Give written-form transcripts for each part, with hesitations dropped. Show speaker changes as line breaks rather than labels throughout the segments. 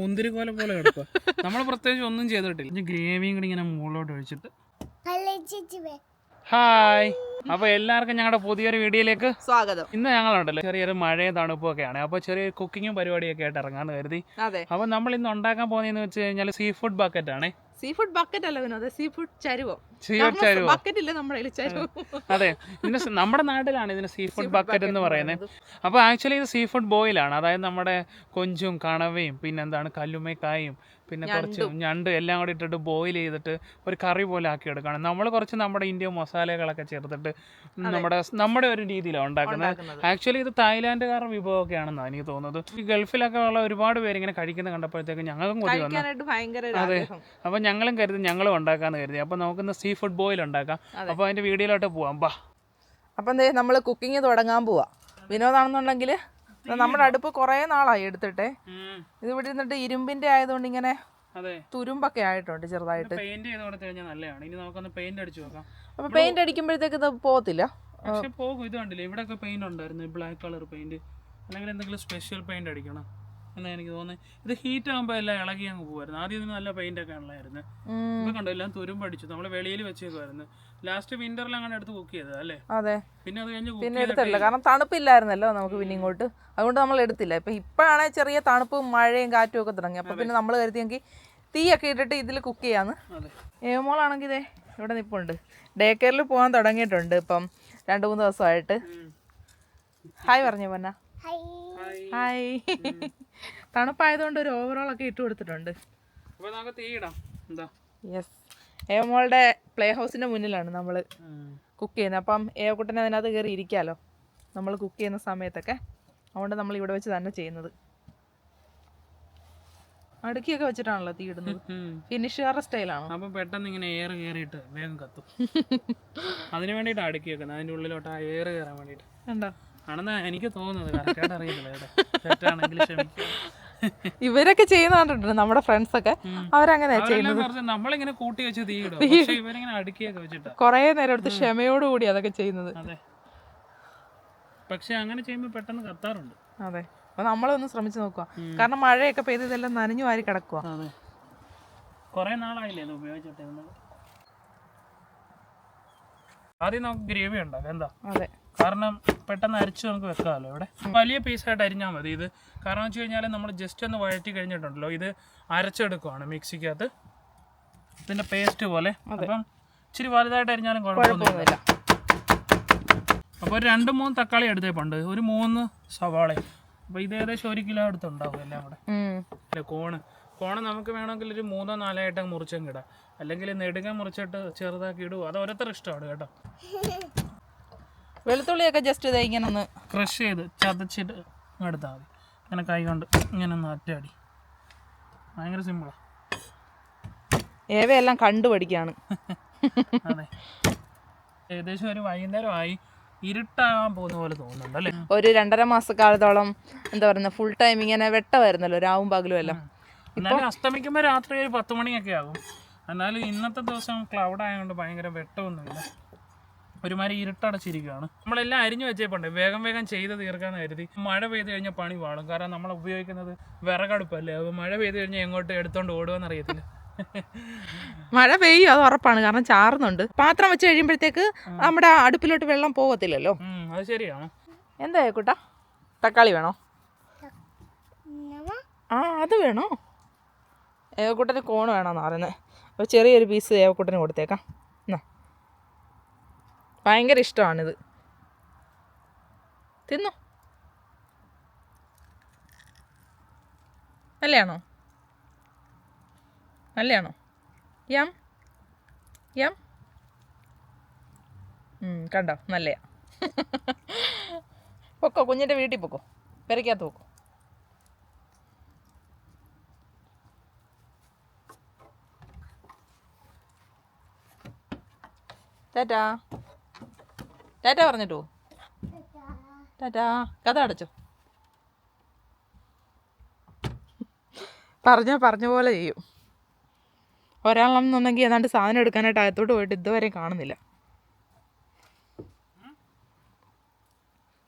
മുന്തിരിക്കോല പോലെ കിടക്കുക. നമ്മൾ പ്രത്യേകിച്ച് ഒന്നും ചെയ്തിട്ടില്ല. ഗ്രേവിയും കൂടി ഇങ്ങനെ മുകളിലോട്ട് ഒഴിച്ചിട്ട്. ഹായ്, അപ്പൊ എല്ലാവർക്കും ഞങ്ങളുടെ പുതിയൊരു വീഡിയോയിലേക്ക് സ്വാഗതം. ഇന്ന് ഞങ്ങളുണ്ടല്ലോ ചെറിയൊരു മഴയും തണുപ്പും ഒക്കെയാണ്. അപ്പൊ ചെറിയ കുക്കിങ്ങും പരിപാടിയൊക്കെ ആയിട്ട് ഇറങ്ങാന്ന് കരുതി. അപ്പൊ നമ്മൾ ഇന്ന് ഉണ്ടാക്കാൻ പോകുന്നതെന്ന് വെച്ച് കഴിഞ്ഞാൽ സീ ഫുഡ് ബക്കറ്റ് ആണ്. സീ ഫുഡ് ബക്കറ്റ് അല്ല വിനോദ, സീ ഫുഡ് ചരുവോ. അതെ, ഇതിന് നമ്മുടെ നാട്ടിലാണ് ഇതിന് സീ ഫുഡ് ബക്കറ്റ് എന്ന് പറയുന്നത്. അപ്പൊ ആക്ച്വലി ഇത് സീ ഫുഡ് ബോയിലാണ്. അതായത് നമ്മുടെ കൊഞ്ചും കണവയും പിന്നെന്താണ് കല്ലുമ്മക്കായും പിന്നെ കുറച്ച് ഞണ്ട് എല്ലാം കൂടി ഇട്ടിട്ട് ബോയിൽ ചെയ്തിട്ട് ഒരു കറി പോലെ ആക്കി എടുക്കുകയാണ്. നമ്മൾ കുറച്ച് നമ്മുടെ ഇന്ത്യൻ മസാലകളൊക്കെ ചേർത്തിട്ട് നമ്മുടെ ഒരു രീതിയിലാണ് ഉണ്ടാക്കുന്നത്. ആക്ച്വലി ഇത് തായ്ലാൻഡുകാരുടെ വിഭവമൊക്കെ ആണെന്നാണ് എനിക്ക് തോന്നുന്നത്. ഈ ഗൾഫിലൊക്കെ ഉള്ള ഒരുപാട് പേര് ഇങ്ങനെ കഴിക്കുന്നത് കണ്ടപ്പോഴത്തേക്ക് ഞങ്ങൾക്കും കൊതി വന്നു. അതെ, അപ്പൊ ഞങ്ങളും കരുതി ഞങ്ങളും ഉണ്ടാക്കാന്ന് കരുതി. അപ്പൊ നമുക്കിന്ന് സീ ഫുഡ് ബോയിൽ ഉണ്ടാക്കാം. അപ്പൊ അതിന്റെ വീഡിയോയിലോട്ട് പോവാം. ബാ.
അപ്പം എന്തേ നമ്മൾ കുക്കിംഗ് തുടങ്ങാൻ പോവാ. വിനോദാണെന്നുണ്ടെങ്കിൽ നമ്മുടെ അടുപ്പ് കുറേ നാളായി എടുത്തിട്ടെ. ഇത് ഇവിടെ ഇരുന്നിട്ട് ഇരുമ്പിന്റെ ആയതുകൊണ്ട് ഇങ്ങനെ തുരുമ്പൊക്കെ ആയിട്ടുണ്ട് ചെറുതായിട്ട്. അപ്പൊ പെയിന്റ് അടിക്കുമ്പോഴത്തേക്ക് ഇത് പോകത്തില്ല.
പക്ഷെ പോകും. ഇത് കണ്ടില്ലേ, ഇവിടെ പെയിന്റ് ഉണ്ടായിരുന്നു, ബ്ലാക്ക് കളർ പെയിന്റ്. അല്ലെങ്കിൽ എന്തെങ്കിലും സ്പെഷ്യൽ പെയിന്റ് അടിക്കണം എന്നാ എനിക്ക് തോന്നുന്നത്. ഇത് ഹീറ്റ് ആകുമ്പോൾ എല്ലാം ഇളകി അങ്ങ് പോകുമായിരുന്നു. ആദ്യം ഇതിന് നല്ല പെയിന്റ് ഒക്കെ ഉള്ളായിരുന്നു. ഇപ്പൊ കണ്ടോ എല്ലാം തുരുമ്പടിച്ചു. നമ്മള് വെളിയിൽ വെച്ചേക്കുമായിരുന്നു. ലാസ്റ്റ് വിന്ററിൽ അങ്ങനെ എടുത്ത് കുക്ക് ചെയ്തത് അല്ലേ?
അതെ.
പിന്നെ അത് കഴിഞ്ഞ്
പിന്നെ എടുത്തില്ല, കാരണം തണുപ്പില്ലായിരുന്നല്ലോ നമുക്ക് പിന്നെ ഇങ്ങോട്ട്. അതുകൊണ്ട് നമ്മൾ എടുത്തില്ല. ഇപ്പോഴാണെങ്കിൽ ചെറിയ തണുപ്പും മഴയും കാറ്റും ഒക്കെ തുടങ്ങി. അപ്പൊ പിന്നെ നമ്മൾ കരുതിയെങ്കിൽ തീയൊക്കെ ഇട്ടിട്ട് ഇതിൽ കുക്ക് ചെയ്യാന്ന്. ഏമോളാണെങ്കിൽ ഇതേ ഇവിടെ നിൽപ്പുണ്ട്. ഡേ കെയറിൽ പോകാൻ തുടങ്ങിയിട്ടുണ്ട് ഇപ്പം 2-3 ദിവസമായിട്ട്. ഹായ് പറഞ്ഞു പൊന്ന. ഹായ്. തണുപ്പായതുകൊണ്ട് ഒരു ഓവറോൾ ഒക്കെ ഇട്ട് കൊടുത്തിട്ടുണ്ട്. യെസ്. ഏമോളുടെ പ്ലേ ഹൗസിന്റെ മുന്നിലാണ് നമ്മൾ കുക്ക് ചെയ്യുന്നത്. അപ്പം ഏവക്കുട്ടനെ അതിനകത്ത് കയറി ഇരിക്കാമല്ലോ നമ്മൾ കുക്ക് ചെയ്യുന്ന സമയത്തൊക്കെ. അതുകൊണ്ട് നമ്മൾ ഇവിടെ വെച്ച് തന്നെ ചെയ്യുന്നത്. അടുക്കിയൊക്കെ വെച്ചിട്ടാണല്ലോ തീ ഇടുന്നത്. ഫിനിഷുകാരുടെ സ്റ്റൈലാണോ?
അപ്പൊ പെട്ടെന്ന് ഇങ്ങനെ എയർ കയറിയിട്ട് വേഗം കത്തും. അതിന് വേണ്ടിയിട്ട് അടുക്കി വെക്കുന്നത്, അതിന്റെ ഉള്ളിലോട്ട് ആ എയർ കയറാൻ വേണ്ടിട്ട്.
ഉണ്ടോ
ആണെന്നാ എനിക്ക് തോന്നുന്നത്. കറക്റ്റായിട്ട് അറിയില്ല, തെറ്റാണെങ്കിൽ ക്ഷമിക്കുക.
ഇവരൊക്കെ ചെയ്യുന്ന കണ്ടിട്ടുണ്ട് നമ്മുടെ ഫ്രണ്ട്സ് ഒക്കെ. അവരങ്ങനെയാ ചെയ്യുന്നത്.
നമ്മളിങ്ങനെ കൂട്ടി വെച്ച് തീ ഇടും, പക്ഷെ ഇവരിങ്ങനെ അടുക്കിയൊക്കെ വെച്ചിട്ട്
കൊറേ നേരം എടുത്ത് ക്ഷമയോടുകൂടി അതൊക്കെ ചെയ്യുന്നത്.
അതെ, പക്ഷെ അങ്ങനെ ചെയ്യുമ്പോൾ പെട്ടെന്ന് കത്താറുണ്ട്.
അതെ, അപ്പൊ നമ്മളൊന്ന് ശ്രമിച്ചു നോക്കുക. കാരണം മഴയൊക്കെ പെയ്ത് ഇതെല്ലാം നനഞ്ഞു വാരി കിടക്കുക.
കൊറേ നാളായില്ലേ ഇത് ഉപയോഗിച്ചിട്ട്. ആദ്യം നമുക്ക് ഗ്രേവി ഉണ്ടാക്കാം. എന്താ?
അതെ,
കാരണം പെട്ടെന്ന് അരിച്ച് നമുക്ക് വെക്കാമല്ലോ. ഇവിടെ വലിയ പീസായിട്ട് അരിഞ്ഞാൽ മതി ഇത്. കാരണം വെച്ച് കഴിഞ്ഞാൽ നമ്മൾ ജസ്റ്റ് ഒന്ന് വഴറ്റി കഴിഞ്ഞിട്ടുണ്ടല്ലോ, ഇത് അരച്ചെടുക്കുവാണ് മിക്സിക്കകത്ത്, ഇതിന്റെ പേസ്റ്റ് പോലെ. അപ്പം ഇച്ചിരി വലുതായിട്ട് അരിഞ്ഞാലും കുഴപ്പമൊന്നുമില്ല. അപ്പോൾ ഒരു 2-3 തക്കാളി എടുത്തേപ്പുണ്ട്, ഒരു 3 സവാള. അപ്പോൾ ഇത് ഏകദേശം 1 കിലോ അടുത്തുണ്ടാവും എല്ലാം കൂടെ. അല്ലെ, കോണ് നമുക്ക് വേണമെങ്കിൽ ഒരു 3-4 ആയിട്ട് മുറിച്ചങ്ങ് ഇടാം, അല്ലെങ്കിൽ നെടുകെ മുറിച്ചിട്ട് ചെറുതാക്കി ഇടുക. അത് ഓരോരുത്തർ ഇഷ്ടമാണ് കേട്ടോ.
വെളുത്തുള്ളിയൊക്കെ ജസ്റ്റ് ഇത് ഇങ്ങനെ ഒന്ന്
ക്രഷ് ചെയ്ത് ചതച്ചിട്ട് എടുത്താൽ മതി. ഇങ്ങനെ കൈ കൊണ്ട് ഇങ്ങനെ ഒന്ന് അറ്റാടി. ഭയങ്കര സിമ്പിളാണ്.
ഏവയെല്ലാം കണ്ടുപഠിക്കാണ്.
അതെ, ഏകദേശം ഒരു വൈകുന്നേരമായി, ഇരുട്ടാകാൻ പോകുന്ന പോലെ തോന്നുന്നുണ്ട് അല്ലേ?
ഒരു 2.5 മാസക്കാലത്തോളം എന്താ പറയുക, ഫുൾ ടൈം ഇങ്ങനെ വെട്ടമായിരുന്നല്ലോ, രാവും പകലും എല്ലാം.
എന്നാലും അസ്തമിക്കുമ്പോൾ രാത്രി ഒരു 10 മണിയൊക്കെ ആകും. എന്നാലും ഇന്നത്തെ ദിവസം ക്ലൗഡ് ആയതുകൊണ്ട് ഭയങ്കര വെട്ടമൊന്നുമില്ല, ഒരുമാതിരി ഇരുട്ടടച്ചിരിക്കുകയാണ്. നമ്മളെല്ലാം അരിഞ്ഞു വെച്ചേപ്പുണ്ട്, വേഗം വേഗം ചെയ്ത് തീർക്കാന്ന് കരുതി. മഴ പെയ്ത് കഴിഞ്ഞാൽ പണി പാടും, കാരണം നമ്മൾ ഉപയോഗിക്കുന്നത് വിറകടുപ്പല്ലേ. അപ്പോൾ മഴ പെയ്ത് കഴിഞ്ഞാൽ എങ്ങോട്ട് എടുത്തോണ്ട് ഓടുമെന്ന് അറിയത്തില്ല.
മഴ പെയ്യും, അത് ഉറപ്പാണ്, കാരണം ചാറുന്നുണ്ട്. പാത്രം വെച്ച് കഴിയുമ്പോഴത്തേക്ക് നമ്മുടെ അടുപ്പിലോട്ട് വെള്ളം പോകത്തില്ലല്ലോ.
അത് ശരിയാണ്.
എന്താ കൂട്ടാ, തക്കാളി വേണോ? ആ, അത് വേണോ? ഏവക്കൂട്ടന് കോണ് വേണമെന്ന് പറയുന്നത്. അപ്പോൾ ചെറിയൊരു പീസ് ഏവക്കൂട്ടന് കൊടുത്തേക്കാം. എന്നാ, ഭയങ്കര ഇഷ്ടമാണിത്, തിന്നു. നല്ലയാണോ? നല്ലയാണോ? യം യം. കണ്ടോ, നല്ലയാ. പൊക്കോ, കുഞ്ഞിൻ്റെ വീട്ടിൽ പൊക്കോ, പെരയ്ക്കകത്ത് പൊക്കോ. ടാറ്റാ ടാറ്റ പറഞ്ഞിട്ടോ. ടാറ്റാ. കഥ അടച്ചോ. പറഞ്ഞ പോലെ ചെയ്യും. ഒരാളെന്നുണ്ടെങ്കിൽ ഏതാണ്ട് സാധനം എടുക്കാനായിട്ട് അകത്തോട്ട് പോയിട്ട് ഇതുവരെ കാണുന്നില്ല.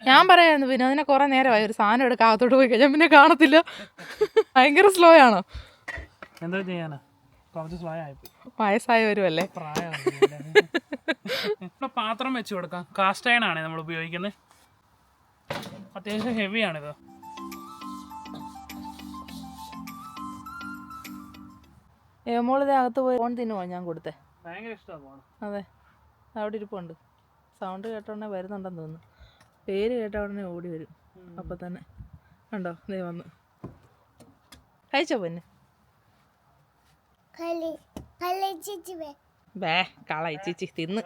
ഞാൻ പറയായിരുന്നു പിന്നെ അതിനെ കുറെ നേരമായി ഒരു സാധനം എടുക്കാൻ അകത്തോട്ട് പോയി കഴിഞ്ഞാൽ പിന്നെ കാണത്തില്ല. ഭയങ്കര സ്ലോ ആണോ?
എന്താ ചെയ്യാനാ, കുറച്ച് സ്ലോ ആയിപ്പോയി.
വയസ്സായി വരുമല്ലേ.
ഇവിടെ പാത്രം വെച്ച് കൊടുക്കാം. കാസ്റ്റ് അയൺ ആണ് നമ്മൾ ഉപയോഗിക്കുന്നത്. അത്യാവശ്യം ഹെവിയാണിത്.
മോളിത് അകത്ത് പോയി ഫോൺ തിന്നുവോ ഞാൻ കൊടുത്തേ?
ഭയങ്കര ഇഷ്ടമാണ് ഫോൺ.
അതെ, അവിടെ ഇരിപ്പുണ്ട്. സൗണ്ട് കേട്ടോടനെ വരുന്നുണ്ടെന്ന് തോന്നുന്നു. പേര് കേട്ട ഉടനെ ഓടി വരും. അപ്പം തന്നെ കണ്ടോ, നീ വന്ന് കഴിച്ചോ പൊന്നെ? ബേ കള ചേച്ചി തിന്ന്.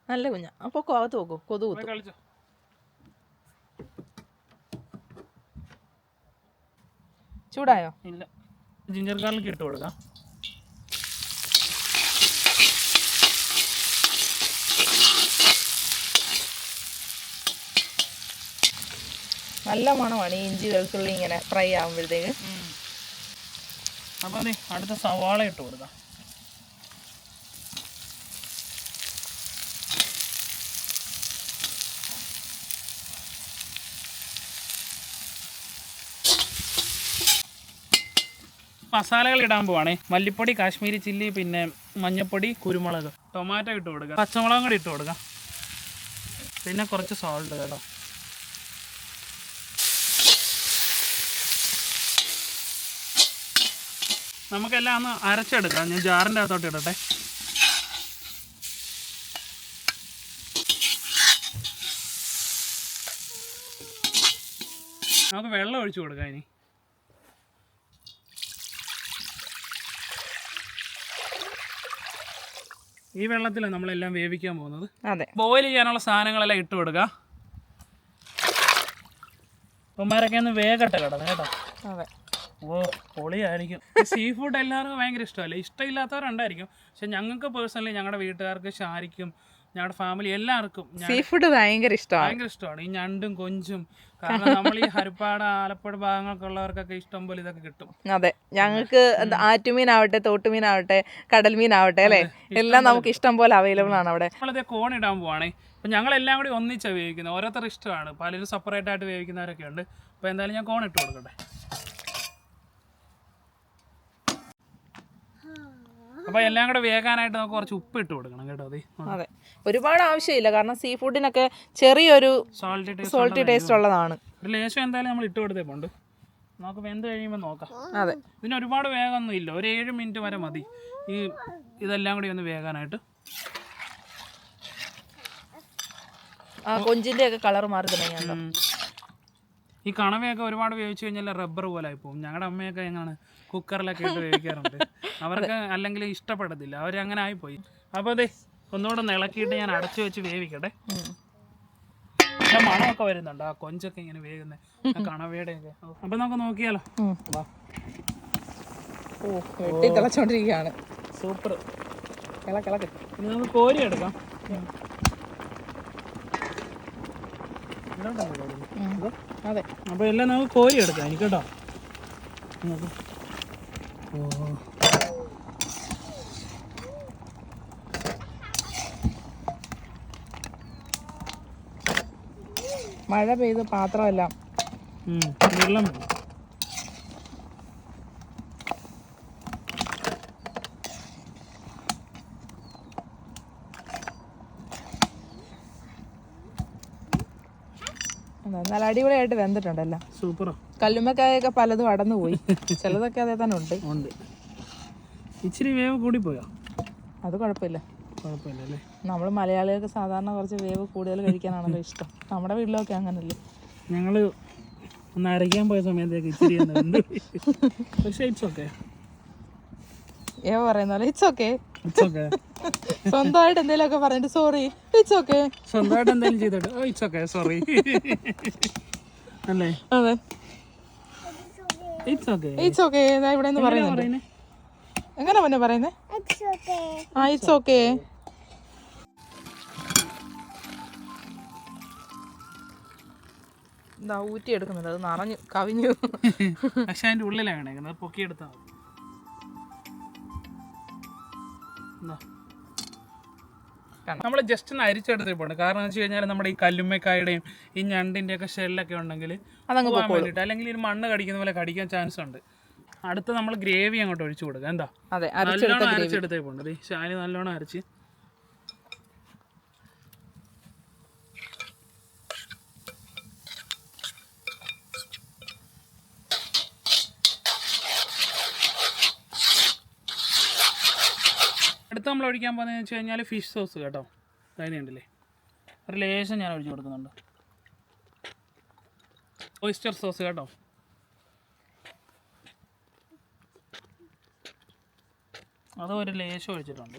നല്ല കുഞ്ഞാ. അപ്പോൾ അകത്ത് നോക്കൂ, കൊതു കുത്തും. ചൂടായോ?
ഇല്ല, ജിഞ്ചർ ഗാർലിക് ഇട്ട് കൊടുക്കാം.
നല്ല മണമാണ് ഈ ഇഞ്ചി വെളുത്തുള്ളി ഇങ്ങനെ ഫ്രൈ ആകുമ്പോഴത്തേക്ക്.
അപ്പം അടുത്ത സവാള ഇട്ട് കൊടുക്കാം. മസാലകൾ ഇടാൻ പോവാണേ. മല്ലിപ്പൊടി, കാശ്മീരി ചില്ലി, പിന്നെ മഞ്ഞൾപ്പൊടി, കുരുമുളക്, ടൊമാറ്റോ ഇട്ട് കൊടുക്കുക, പച്ചമുളകും കൂടി ഇട്ട് കൊടുക്കാം, പിന്നെ കുറച്ച് സോൾട്ട് കേട്ടോ. നമുക്കെല്ലാം ഒന്ന് അരച്ചെടുക്കാം. ഞാൻ ജാറിൻ്റെ അകത്തോട്ട് ഇടട്ടെ. നമുക്ക് വെള്ളം ഒഴിച്ചു കൊടുക്കാം. ഇനി ഈ വെള്ളത്തിലാണ് നമ്മളെല്ലാം വേവിക്കാൻ പോകുന്നത്.
അതെ,
ബോയിൽ ചെയ്യാനുള്ള സാധനങ്ങളെല്ലാം ഇട്ട് കൊടുക്കുക. ഉമ്മാരൊക്കെ ഒന്ന് വേഗട്ടെ കിടന്നു കേട്ടോ.
അതെ,
ഓ പൊളിയായിരിക്കും. സീ ഫുഡ് എല്ലാവർക്കും ഭയങ്കര ഇഷ്ടമല്ലേ. ഇഷ്ടമില്ലാത്തവരുണ്ടായിരിക്കും, പക്ഷെ ഞങ്ങൾക്ക് പേഴ്സണലി, ഞങ്ങളുടെ വീട്ടുകാർക്ക്, ഷാരിക്കും, ഞങ്ങളുടെ ഫാമിലി എല്ലാവർക്കും
സീ ഫുഡ് ഭയങ്കര
ഇഷ്ടമാണ്. ഈ ഞണ്ടും കൊഞ്ചും. കാരണം നമ്മൾ ഈ ഹരിപ്പാട്, ആലപ്പുഴ ഭാഗങ്ങൾക്കുള്ളവർക്കൊക്കെ ഇഷ്ടം പോലെ ഇതൊക്കെ കിട്ടും.
അതെ, ഞങ്ങൾക്ക് ആറ്റുമീനാവട്ടെ, തോട്ടുമീനാവട്ടെ, കടൽ മീനാവട്ടെ അല്ലേ, എല്ലാം നമുക്ക് ഇഷ്ടം പോലെ അവൈലബിൾ ആണ് അവിടെ.
നമ്മളതേ കോൺ ഇടാൻ പോവാണേ. അപ്പം ഞങ്ങളെല്ലാം കൂടി ഒന്നിച്ചാണ് വേവിക്കുന്നത്. ഓരോരുത്തർ ഇഷ്ടമാണ്, പലരും സെപ്പറേറ്റ് ആയിട്ട് വേവിക്കുന്നവരൊക്കെ ഉണ്ട്. അപ്പോൾ എന്തായാലും ഞാൻ കോൺ ഇട്ട് കൊടുക്കട്ടെ. അപ്പോൾ എല്ലാം കൂടെ വേകാനായിട്ട് നമുക്ക് കുറച്ച് ഉപ്പ് ഇട്ട് കൊടുക്കണം കേട്ടോ.
അതെ, ഒരുപാട് ആവശ്യമില്ല, കാരണം സീ ഫുഡിനൊക്കെ ചെറിയൊരു സോൾട്ടി ടേസ്റ്റ് ഉള്ളതാണ്.
ഒരു ലേശം എന്തായാലും നമ്മൾ ഇട്ട് കൊടുത്തേ പോണ്ട്. നമുക്ക് വെന്ത് കഴിയുമ്പോൾ നോക്കാം.
അതെ,
ഇതിന് ഒരുപാട് വേഗമൊന്നും ഇല്ല, ഒരു 7 മിനിറ്റ് വരെ മതി ഈ ഇതെല്ലാം കൂടി ഒന്ന് വേകാനായിട്ട്.
ആ കൊഞ്ചിൻ്റെ ഒക്കെ കളർ മാറി തുടങ്ങിയുണ്ടോ?
ഈ കണവയൊക്കെ ഒരുപാട് വേവിച്ച് കഴിഞ്ഞാൽ റബ്ബർ പോലെ ആയി പോകും. ഞങ്ങളുടെ അമ്മയൊക്കെ എങ്ങനെ കുക്കറിലൊക്കെ ഇട്ട് വേവിക്കാറുണ്ട്. അവർക്ക് അല്ലെങ്കിൽ ഇഷ്ടപ്പെടത്തില്ല, അവരങ്ങനെ ആയിപ്പോയി. അപ്പോൾ അതെ ഒന്നുകൂടെ ഇളക്കിയിട്ട് ഞാൻ അടച്ചു വെച്ച് വേവിക്കട്ടെ. നല്ല മണമൊക്കെ വരുന്നുണ്ട് ആ കൊഞ്ചൊക്കെ ഇങ്ങനെ വേകുന്നത്, കണവയുടെ ഒക്കെ. അപ്പം നമുക്ക് നോക്കിയാലോ.
ഓ, വെട്ടി തിളച്ചോണ്ടിരിക്കുകയാണ്.
സൂപ്പർ.
കിളക്ക്.
ഇനി നമുക്ക് കോരി എടുക്കാം.
അതെ,
അപ്പോൾ എല്ലാം നമുക്ക് കോരി എടുക്കാം എനിക്ക് കേട്ടോ.
മഴ പെയ്ത് പാത്രമെല്ലാം
വെള്ളം
നല്ല അടിപൊളിയായിട്ട് വെന്തിട്ടുണ്ടല്ലോ.
സൂപ്പറോ.
കല്ലുമ്മക്കായൊക്കെ പലതും അടന്നു പോയി, ചിലതൊക്കെ അതേ തന്നെ ഉണ്ട്.
ഇച്ചിരി വേവ് കൂടി പോയോ?
അത് കുഴപ്പമില്ല.
കുഴപ്പമില്ലല്ലേ.
നമ്മൾ മലയാളികൾക്ക് സാധാരണ കുറച്ച് വേവ് കൂടുതൽ കഴിക്കാനാണല്ലോ ഇഷ്ടം. നമ്മുടെ വീട്ടിലൊക്കെ അങ്ങനല്ലേ.
ഞങ്ങൾ ഒന്ന് അരയ്ക്കാൻ പോയ സമയത്തേക്ക് ഇച്ചിരി പക്ഷേ ഇറ്റ്സ് ഓക്കെ.
പറയുന്നല്ലോ ഇറ്റ്സ് ഓക്കെ. സ്വന്തമായിട്ട് എന്തെങ്കിലുമൊക്കെ പറഞ്ഞിട്ട് സോറി ഇറ്റ്സ് ഓക്കെ.
സ്വന്തമായിട്ട് എന്തെങ്കിലും ചെയ്തിട്ട് ഇറ്റ്സ് ഓക്കെ സോറി അല്ലേ?
അതെ,
ഇറ്റ്സ് ഓക്കെ.
It's okay. ഇവിടെ നിന്ന് പറയുന്നത് എങ്ങനെ പിന്നെ പറയുന്നേ? ആ, ഇറ്റ്സ് ഓക്കെ. എന്താ ഊറ്റി എടുക്കുന്നുണ്ട്, അത് നിറഞ്ഞു കവിഞ്ഞു.
പക്ഷെ അതിൻ്റെ ഉള്ളിലാണ് പൊക്കിയെടുത്താൽ മതി. നമ്മൾ ജസ്റ്റ് ഒന്ന് അരിച്ചെടുത്ത് പോകണം. കാരണം എന്ന് വെച്ച് കഴിഞ്ഞാൽ നമ്മുടെ ഈ കല്ലുമ്മക്കായുടെയും ഈ ഞണ്ടിൻ്റെയൊക്കെ ഷെല്ലൊക്കെ ഉണ്ടെങ്കിൽ
അതങ്ങ്
പോകാൻ വേണ്ടിയിട്ട്, അല്ലെങ്കിൽ ഒരു മണ്ണ് കടിക്കുന്ന പോലെ കടിക്കാൻ ചാൻസ് ഉണ്ട്. അടുത്ത് നമ്മൾ ഗ്രേവി അങ്ങോട്ട് ഒഴിച്ചു കൊടുക്കുക. എന്താ നല്ലോണം അരച്ചെടുത്തേ പോകണ്ടത്. ശാലി നല്ലോണം അരച്ച് അടുത്ത് നമ്മൾ ഒഴിക്കാൻ പോകുന്നതെന്ന് വെച്ച് കഴിഞ്ഞാൽ ഫിഷ് സോസ് കേട്ടോ. അതിനുണ്ടല്ലേ ഒരു ലേശം ഞാൻ ഒഴിച്ച് കൊടുക്കുന്നുണ്ട്. ഓയിസ്റ്റർ സോസ് കേട്ടോ. അത് ഒരു ലേശം ഒഴിച്ചിട്ടുണ്ട്.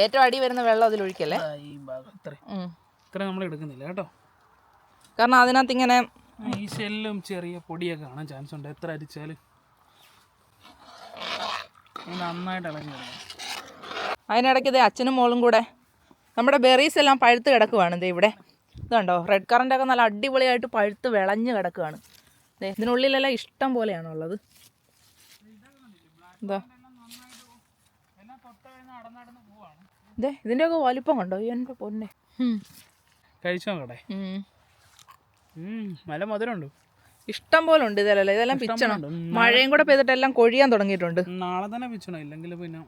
ഏറ്റവും അടി വരുന്ന വെള്ളം അതിൽ ഒഴിക്കല്ലേ.
ഈ ഭാഗം ഇത്ര നമ്മൾ എടുക്കുന്നില്ല കേട്ടോ.
കാരണം അതിനകത്ത് ഇങ്ങനെ
ഈ ഷെല്ലും ചെറിയ പൊടിയൊക്കെ കാണാൻ ചാൻസ് ഉണ്ട്. എത്ര അരിച്ചാൽ നന്നായിട്ട് ഇളകി വരണം.
അതിനിടയ്ക്ക് ഇതേ അച്ഛനും മോളും കൂടെ നമ്മുടെ ബെറീസ് എല്ലാം പഴുത്ത് കിടക്കുവാണ്. ഇതേ ഇവിടെ ഇതുണ്ടോ, റെഡ് കറൻ്റൊക്കെ നല്ല അടിപൊളിയായിട്ട് പഴുത്ത് വിളഞ്ഞ് കിടക്കുകയാണ്. ഇതിനുള്ളിലെല്ലാം ഇഷ്ടം പോലെയാണുള്ളത്. എന്താ ഇതേ ഇതിൻ്റെയൊക്കെ വലിപ്പം കണ്ടോ എൻ്റെ പൊന്നെ.
കഴിച്ചു നോക്കട്ടെ. നല്ല മധുരമുണ്ട്.
ഇഷ്ടം പോലെ ഉണ്ട് ഇതല്ലല്ലോ. ഇതെല്ലാം പിച്ചണം. മഴയും കൂടെ പെയ്തിട്ട് എല്ലാം കൊഴിയാൻ തുടങ്ങിയിട്ടുണ്ട്.
നാളെ തന്നെ പിച്ചണം, ഇല്ലെങ്കിൽ പിന്നെ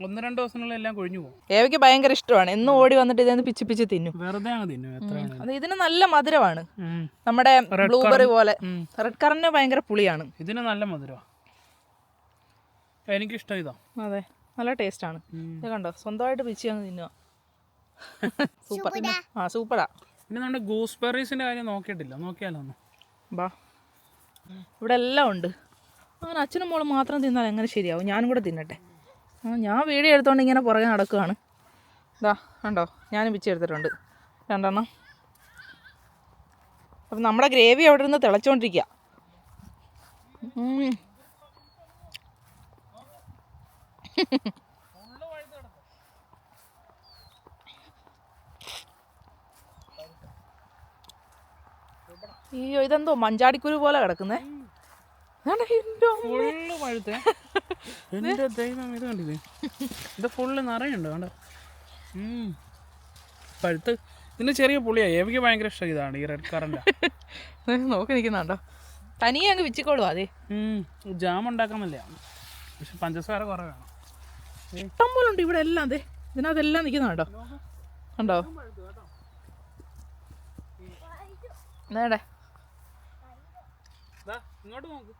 1-2 ദിവസത്തിനുള്ളിൽ എല്ലാം കൊഴിഞ്ഞു പോകും.
ഏവയ്ക്ക് ഭയങ്കര ഇഷ്ടമാണ്. എന്നും ഓടി വന്നിട്ട് ഇതെന്ന് പിച്ച് പിച്ച് തിന്നും.
വെറുതെ അങ്ങ് തിന്നും.
അത് ഇതിന് നല്ല മധുരമാണ്. നമ്മുടെ ബ്ലൂബെറി പോലെ. റെഡ് കറന്റ് ഭയങ്കര പുളിയാണ്.
ഇതിന് നല്ല മധുരമാണ്. എനിക്കിഷ്ടം ഇതാ.
അതെ, നല്ല ടേസ്റ്റ് ആണ്. ഇത് കണ്ടോ, സ്വന്തമായിട്ട് പിച്ച് അങ്ങ് തിന്നുക. സൂപ്പർ. സൂപ്പറാ.
പിന്നെ നമ്മുടെ ഗൂസ്ബെറീസിന്റെ കാര്യം നോക്കിയിട്ടില്ല. നോക്കിയാലോ ഒന്ന്.
ബാ, ഇവിടെ എല്ലാം ഉണ്ട്. അങ്ങനെ അച്ഛനും മോളും മാത്രം തിന്നാൽ എങ്ങനെ ശരിയാവും? ഞാനും കൂടെ തിന്നട്ടെ. ഞാൻ വീഡിയോ എടുത്തോണ്ട് ഇങ്ങനെ പുറകെ നടക്കുകയാണ്. ഇതാ കണ്ടോ, ഞാനും പിച്ചെടുത്തിട്ടുണ്ട് 2 എണ്ണം. അപ്പം നമ്മുടെ ഗ്രേവി അവിടെ നിന്ന് തിളച്ചോണ്ടിരിക്കുക. അയ്യോ, ഇതെന്തോ മഞ്ചാടിക്കുരു പോലെ കിടക്കുന്നേ.
ഫുള്ള് പഴുത്തേ. എന്റെ ദൈവം, ഇത് കണ്ടില്ലേ, ഇത് ഫുള്ള് നിറയുണ്ട് കണ്ടോ. പഴുത്ത്. ഇതിന് ചെറിയ പുളിയാണ്. ഏവയ്ക്ക് ഭയങ്കര ഇഷ്ടം ഇതാണ്, ഈ റെഡ് കറന്റ്.
നോക്കി നിൽക്കുന്നുണ്ടോ, തനിയെ അങ്ങ് പിച്ചിക്കോളൂ. അതെ,
ജാം ഉണ്ടാക്കാമല്ല, പക്ഷെ പഞ്ചസാര കുറവാണ്.
ഇഷ്ടം പോലെ ഉണ്ട് ഇവിടെ എല്ലാം. അതെ, ഇതിനകത്തെല്ലാം നിൽക്കുന്നുണ്ടോ, കണ്ടോ. നേടെ
ഇങ്ങോട്ട് നോക്ക്.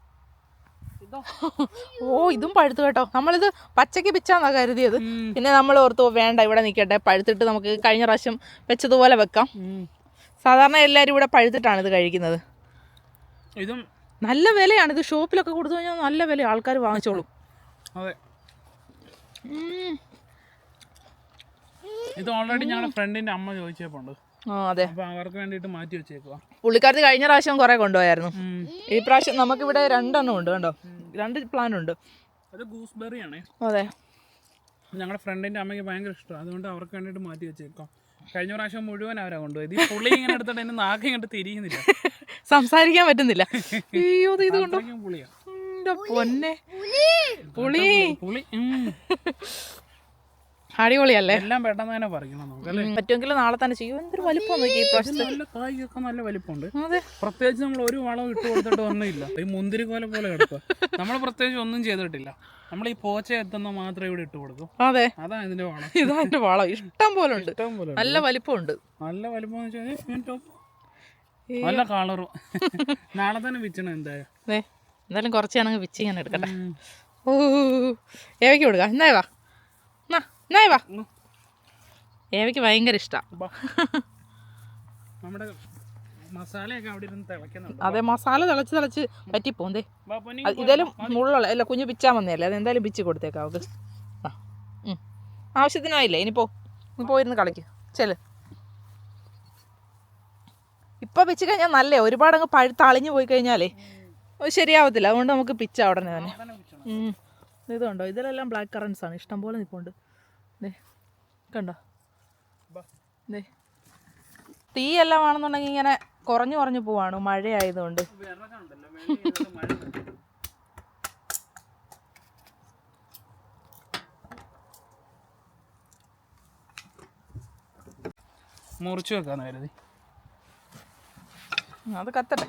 ഓ, ഇതും പഴുത്തു കേട്ടോ. നമ്മളിത് പച്ചക്ക് പിച്ചാന്നാ കരുതിയത്. പിന്നെ നമ്മൾ ഓർത്തു വേണ്ട, ഇവിടെ നിൽക്കട്ടെ, പഴുത്തിട്ട് നമുക്ക് കഴിഞ്ഞ പ്രാവശ്യം വെച്ചതുപോലെ വെക്കാം. സാധാരണ എല്ലാവരും ഇവിടെ പഴുത്തിട്ടാണ് ഇത് കഴിക്കുന്നത്.
ഇതും
നല്ല വിലയാണ്. ഇത് ഷോപ്പിലൊക്കെ കൊടുത്തു കഴിഞ്ഞാൽ നല്ല വില, ആൾക്കാർ വാങ്ങിച്ചോളും.
അതെ, ഇത് ഓൾറെഡി ഞങ്ങളുടെ ഫ്രണ്ടിന്റെ അമ്മ ചോദിച്ചപ്പോണ്ട്.
അതെ,
അവർക്ക് വേണ്ടിയിട്ട് മാറ്റി വെച്ചേക്കുക.
പുള്ളിക്കാരത്തി കഴിഞ്ഞ പ്രാവശ്യം കുറെ കൊണ്ടുപോയായിരുന്നു. ഈ പ്രാവശ്യം നമുക്കിവിടെ 2 എണ്ണം ഉണ്ട് കണ്ടോ, 2 പ്ലാൻ ഉണ്ട്.
അത് ഗൂസ്ബെറി ആണ്.
അതെ,
ഞങ്ങളുടെ ഫ്രണ്ടിന്റെ അമ്മയ്ക്ക് ഭയങ്കര ഇഷ്ടമാണ്, അതുകൊണ്ട് അവർക്ക് വേണ്ടിയിട്ട് മാറ്റി വെച്ചേക്കാം. കഴിഞ്ഞ പ്രാവശ്യം മുഴുവൻ അവരാ കൊണ്ടുപോയത്. ഈ പുള്ളി ഇങ്ങനെ എടുത്തിട്ട് എന്നെ നാക്ക് ഇങ്ങോട്ട് തിരിയുന്നില്ല,
സംസാരിക്കാൻ പറ്റുന്നില്ല. അയ്യോ, ഇത് കൊണ്ടോ
പുളിയാ.
പൊന്നെ, പുളി
പുളി
അടിപൊളിയല്ലേ.
എല്ലാം പെട്ടെന്ന് തന്നെ പറിക്കണം നമുക്ക്.
പറ്റുമെങ്കിൽ നാളെ തന്നെ ചെയ്യും. എന്തൊരു വലിപ്പം നോക്കി ഈ പ്രാവശ്യത്തെ.
നല്ല കായൊക്കെ നല്ല വലിപ്പമുണ്ട്.
അതെ,
പ്രത്യേകിച്ച് നമ്മൾ ഒരു വളം ഇട്ട് കൊടുത്തിട്ട് ഒന്നുമില്ല. ഈ മുന്തിരി കോല പോലെ കിടക്കുക. നമ്മൾ പ്രത്യേകിച്ച് ഒന്നും ചെയ്തിട്ടില്ല. നമ്മൾ ഈ പോച്ച എത്തുന്ന മാത്രമേ ഇവിടെ ഇട്ട് കൊടുക്കും.
അതെ,
അതാ ഇതിന്റെ വളം.
ഇതാ എന്റെ വളം. ഇഷ്ടം പോലെ ഉണ്ട്, നല്ല വലിപ്പമുണ്ട്.
നല്ല വലിപ്പം നല്ല കളറും. നാളെ തന്നെ വിച്ചണം എന്തായാലും.
എന്തായാലും കുറച്ച് ഞാനങ്ങ് വിച്ച് ഞാൻ എടുക്കട്ടെ. ഓ, ഏവയ്ക്ക് കൊടുക്കാം. എന്നായി വാ, എന്നായി വാ. ഏവയ്ക്ക് ഭയങ്കര ഇഷ്ടമാണ്.
നമ്മുടെ മസാലയൊക്കെ അവിടെ ഇരുന്ന് തിളയ്ക്കുന്നുണ്ട്.
അതെ, മസാല തിളച്ച് പറ്റിപ്പോന്തേ. ഇതേലും മുള്ളുള്ള അല്ല, കുഞ്ഞു പിച്ചാൻ വന്നതല്ലേ, അതെന്തായാലും പിച്ച് കൊടുത്തേക്കാം അവൾക്ക്. ആവശ്യത്തിനായില്ലേ, ഇനിയിപ്പോ പോയിരുന്ന് കളിക്ക് ചെല്. ഇപ്പം പിച്ച് കഴിഞ്ഞാൽ നല്ലേ, ഒരുപാടങ്ങ് പഴുത്തളിഞ്ഞു പോയി കഴിഞ്ഞാലേ ശരിയാവത്തില്ല. അതുകൊണ്ട് നമുക്ക് പിച്ച ഉടനെ തന്നെ. ഇതുണ്ടോ, ഇതിലെല്ലാം ബ്ലാക്ക് കറൻസ് ആണ്, ഇഷ്ടം പോലെ നിൽപ്പുണ്ട്. കണ്ടോ, തീ എല്ലാം ആണെന്നുണ്ടെങ്കിൽ ഇങ്ങനെ കുറഞ്ഞു പോവാണ് മഴ ആയതുകൊണ്ട്.
മുറിച്ച് വെക്കാന്ന് കരുതി.
അത് കത്തട്ടെ.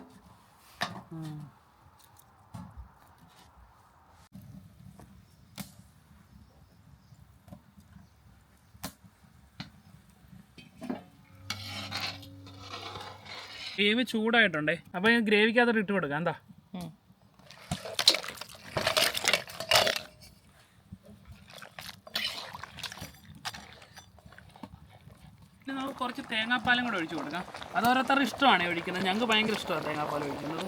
ഗ്രേവി ചൂടായിട്ടുണ്ടേ. അപ്പോൾ ഈ ഗ്രേവിക്കകത്തോട്ട് ഇട്ട് കൊടുക്കാം. എന്താ പിന്നെ നമുക്ക് കുറച്ച് തേങ്ങാപ്പാലും കൂടെ ഒഴിച്ച് കൊടുക്കാം. അത് ഓരോരുത്തരുടെ ഇഷ്ടമാണ് ഒഴിക്കുന്നത്. ഞങ്ങൾക്ക് ഭയങ്കര ഇഷ്ടമാണ് തേങ്ങാപ്പാൽ ഒഴിക്കുന്നത്.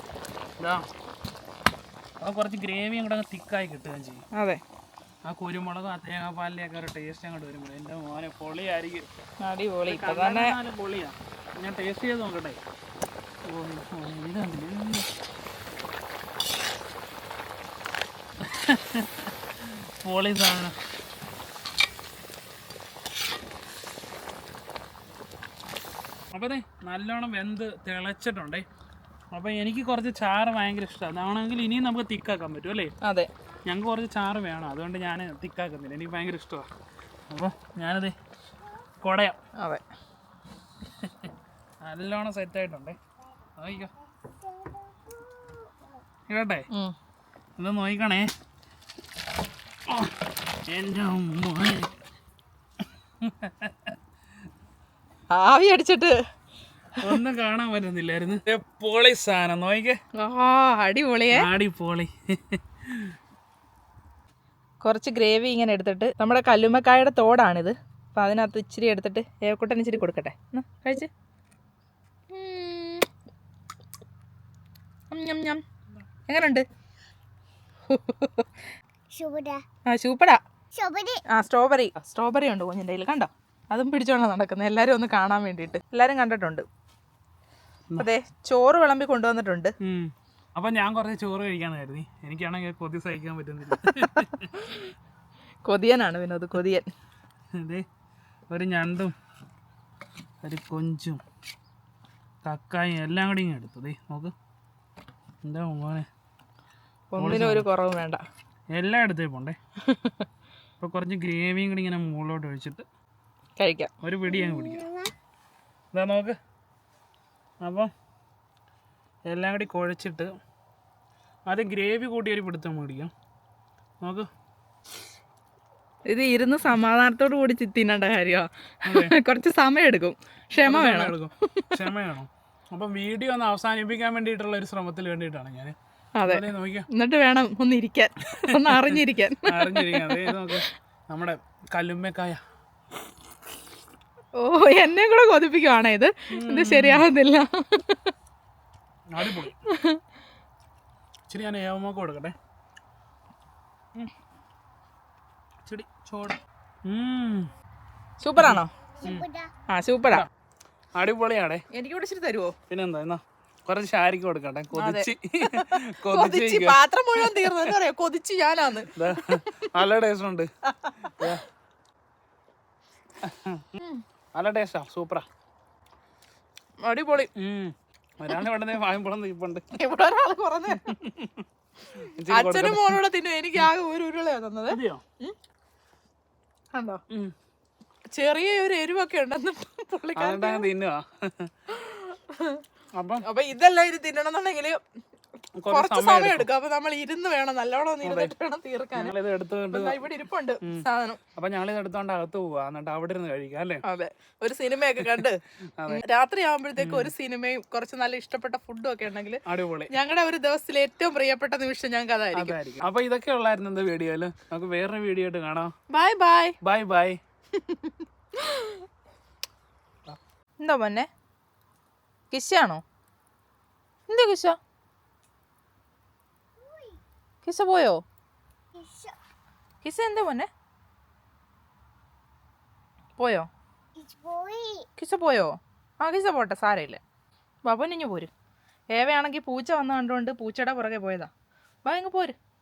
ഇതാ അപ്പോൾ കുറച്ച് ഗ്രേവിയും കൂടെ തിക്കായി കിട്ടുകയും ചെയ്യും.
അതെ,
ആ കുരുമുളകും ആ തേങ്ങാപ്പാലിൻ്റെയൊക്കെ ഒരു ടേസ്റ്റ് അങ്ങോട്ട് വരുമ്പോൾ എൻ്റെ മോനെ പൊളിയായിരിക്കും.
അടിപൊളി.
പൊളിയാണ്. ഞാൻ ടേസ്റ്റ് ചെയ്ത് നോക്കട്ടെ. പൊളി സാധനം. അപ്പോൾ അതെ നല്ലോണം വെന്ത് തിളച്ചിട്ടുണ്ടേ. അപ്പോൾ എനിക്ക് കുറച്ച് ചാറ് ഭയങ്കര ഇഷ്ടമാണ്. അതാണെങ്കിൽ ഇനിയും നമുക്ക് തിക്കാക്കാൻ പറ്റും അല്ലേ?
അതെ,
ഞങ്ങൾക്ക് കുറച്ച് ചാറ് വേണം. അതുകൊണ്ട് ഞാൻ തിക്കാക്കുന്നില്ല. എനിക്ക് ഭയങ്കര ഇഷ്ടമാണ്. അപ്പോൾ ഞാനത് കുടയാം.
അതെ,
നല്ലോണം സെറ്റായിട്ടുണ്ടേ. നോക്കിക്കോ കേട്ടെ, ഇത് നോക്കണേ. എൻ്റെ മോനെ
ആവി അടിച്ചിട്ട്
ഒന്നും കാണാൻ പറ്റുന്നില്ലായിരുന്നു. പൊളി സാധനം നോക്കിക്കേ.
അടിപൊളിയേ,
അടിപൊളി.
കുറച്ച് ഗ്രേവി ഇങ്ങനെ എടുത്തിട്ട് നമ്മുടെ കല്ലുമ്മക്കായുടെ തോടാണിത്. അപ്പം അതിനകത്ത് ഇച്ചിരി എടുത്തിട്ട് ഏവക്കുട്ടൻ ഇച്ചിരി കൊടുക്കട്ടെ. കഴിച്ച് എങ്ങനെയുണ്ട്? സൂപ്പറാ. സ്ട്രോബെറി ഉണ്ട് കുഞ്ഞിൻ്റെ കയ്യിൽ, കണ്ടോ? അതും പിടിച്ചോണ്ടാണ് നടക്കുന്നത്. എല്ലാവരും ഒന്ന് കാണാൻ വേണ്ടിയിട്ട്. എല്ലാവരും കണ്ടിട്ടുണ്ട്. അതെ, ചോറ് വിളമ്പി കൊണ്ടുവന്നിട്ടുണ്ട്.
അപ്പം ഞാൻ കുറച്ച് ചോറ് കഴിക്കാന്ന് കരുതി. എനിക്കാണെങ്കിൽ കൊതി സഹിക്കാൻ പറ്റുന്നില്ല.
കൊതിയനാണ് വിനോദ്, കൊതിയൻ.
അതെ, ഒരു ഞണ്ടും ഒരു കൊഞ്ചും കക്കായും എല്ലാം കൂടി ഇങ്ങനെ എടുത്തു. നോക്ക് എന്താ മോനെ,
ഒന്നിനും ഒരു കുറവും വേണ്ട.
എല്ലാം എടുത്തേ പോണ്ടേ. അപ്പോൾ കുറച്ച് ഗ്രേവിയും കൂടി ഇങ്ങനെ മുകളിലോട്ട് ഒഴിച്ചിട്ട്
കഴിക്കാം.
ഒരു പിടി അങ്ങ് പിടിക്കാം. ഇതാ നോക്ക്. അപ്പം എല്ലാം കൂടി കുഴച്ചിട്ട് ആദ്യം ഗ്രേവി കൂട്ടി ഒരു പിടുത്തം പിടിക്കാം. നോക്ക്,
ഇത് ഇരുന്ന് സമാധാനത്തോടു കൂടി തിന്നേണ്ട കാര്യമാണ്. കുറച്ച് സമയം എടുക്കും, ക്ഷമ വേണം.
അപ്പം വീഡിയോ ഒന്ന് അവസാനിപ്പിക്കാൻ വേണ്ടിയിട്ടുള്ള ഒരു ശ്രമത്തിൽ വേണ്ടിയിട്ടാണ് ഞാൻ.
അതെ, എന്നിട്ട് വേണം ഒന്ന് ഇരിക്കാൻ, ഒന്ന് അറിഞ്ഞിരിക്കാൻ.
അതേ നോക്ക്, നമ്മുടെ കല്ലുമ്മക്കായ.
ഓ, എന്നെ കൂടെ കൊതിപ്പിക്കുവാണേ ഇത്. ഇത് ശരിയാകുന്നില്ല.
അടിപൊളി. ഇച്ചിരി ഞാൻ ഏവമൊക്കെ കൊടുക്കട്ടെ. ഇച്ചിരി ചോട്.
സൂപ്പറാണോ? ആ, സൂപ്പറാ.
അടിപൊളിയാണേ.
എനിക്ക് കൂടെ ഇച്ചിരി തരുമോ?
പിന്നെന്താ, എന്നാ കുറച്ച് ശാരിക്ക് കൊടുക്കട്ടെ.
കൊതിച്ച് പാത്രം മുഴുവൻ തീർന്നു. എന്താ പറയാ, കൊതിച്ച് ഞാനാന്ന്.
നല്ല ടേസ്റ്റ് ഉണ്ട്. നല്ല ടേസ്റ്റാ, സൂപ്പറാ,
അടിപൊളി.
ഒരാളെ ഇവിടെ വായുമ്പോളം തീപ്പുണ്ട്.
ഇവിടെ ഒരാൾ കുറഞ്ഞ അച്ഛനും മോനോടെ തിന്നു. എനിക്ക് ആകെ ഒരു ഉരുളയാ തന്നത്. കണ്ടോ, ചെറിയ ഒരു എരിവൊക്കെ ഉണ്ടെന്ന്
തിന്നുവാ.
അപ്പൊ ഇതെല്ലാം ഇത് തിന്നണമെന്നുണ്ടെങ്കിൽ കുറച്ച് സമയം എടുക്കും. അപ്പൊ നമ്മൾ ഇരുന്ന് വേണം, നല്ലോണം ഇരുന്നിട്ട് വേണം തീർക്കാൻ. ഇവിടെ ഇരിപ്പുണ്ട് സാധനം.
അപ്പൊ ഞങ്ങളിത് എടുത്തോണ്ട് അകത്ത് പോവാ, എന്നിട്ട് അവിടെ ഇരുന്ന് കഴിക്കാം അല്ലേ?
അതെ, ഒരു സിനിമയൊക്കെ കണ്ട് രാത്രി ആകുമ്പോഴത്തേക്ക് ഒരു സിനിമയും കുറച്ച് നല്ല ഇഷ്ടപ്പെട്ട ഫുഡും ഒക്കെ ഉണ്ടെങ്കിൽ
അടിപൊളി.
ഞങ്ങളുടെ ഒരു ദിവസത്തിലെ ഏറ്റവും പ്രിയപ്പെട്ട നിമിഷം ഞങ്ങൾക്ക് അതായിരിക്കും.
അപ്പൊ ഇതൊക്കെ ഉള്ളായിരുന്നു ഇന്നത്തെ വീഡിയോയില്. നമുക്ക് വേറൊരു വീഡിയോ ആയിട്ട് കാണാം.
Bye bye
bye bye.
എന്താ പൊന്നെ, കിസ്സാണോ? എന്താ കിസ്സ? കിസ്സ പോയോ? കിസ്സ എന്താ പൊന്നെ, പോയോ? കിസ്സ പോയോ? ആ, കിസ്സ പോട്ടെ, സാരമില്ല. ബാബുനിഞ്ഞു പോര്. ഏവയാണെങ്കിൽ പൂച്ച വന്നു കണ്ടുകൊണ്ട് പൂച്ചയുടെ പുറകെ പോയതാ. ബാ, ഇങ്ങ് പോര്.